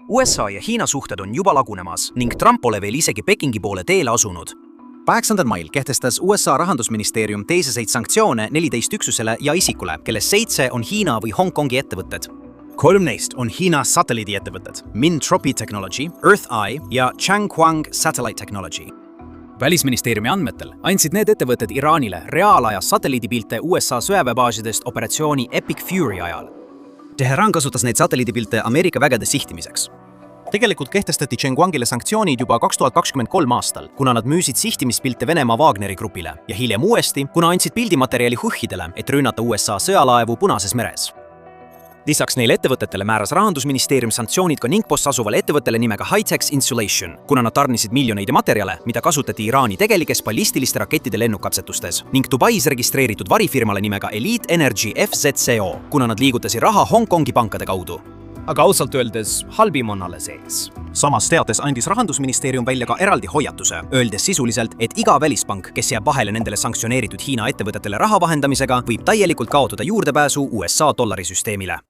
USA ja Hiina suhted on juba lagunemas ning Trump pole veel isegi Pekingi poole teele asunud. 8. mail kehtestas USA rahandusministeerium teiseseid sanktsioone 14 üksusele ja isikule, kellest 7 on Hiina või Hongkongi ettevõtted. 3 neist on Hiina satelliidiettevõtted Mintropi Technology, EarthEye ja Changhuang Satellite Technology. Välisministeeriumi andmetel andsid need ettevõtted Iraanile reaalajas satelliidipilte USA sõjaväebaasidest operatsiooni Epic Fury ajal. Teheran kasutas neid satelliidipilte Ameerika vägede sihtimiseks. Tegelikult kehtestati Changhuangile sanktsioonid juba 2023 aastal, kuna nad müüsid sihtimispilte Venemaa Wagneri grupile ja hiljem uuesti, kuna andsid pildimaterjali huhhidele, et rünnata USA sõjalaevu Punases meres. Lisaks neile ettevõtetele määras rahandusministeerium sanktsioonid ka Ningpos asuvale ettevõttele nimega Hightex Insulation, kuna nad tarnisid miljoneid materjale, mida kasutati Iraani tegelikes ballistiliste rakettide lennukatsetustes, ning Dubais registreeritud varifirmale nimega Elite Energy FZCO, kuna nad liigutasid raha Hongkongi pankade kaudu. Aga ausalt öeldes halbim on alles ees. Samas teates andis rahandusministeerium välja ka eraldi hoiatuse, öeldes sisuliselt, et iga välispank, kes jääb vahele nendele sanktsioneeritud Hiina ettevõtetele raha vahendamisega, võib täielikult kaotada juurdepääsu USA dollarisüsteemile.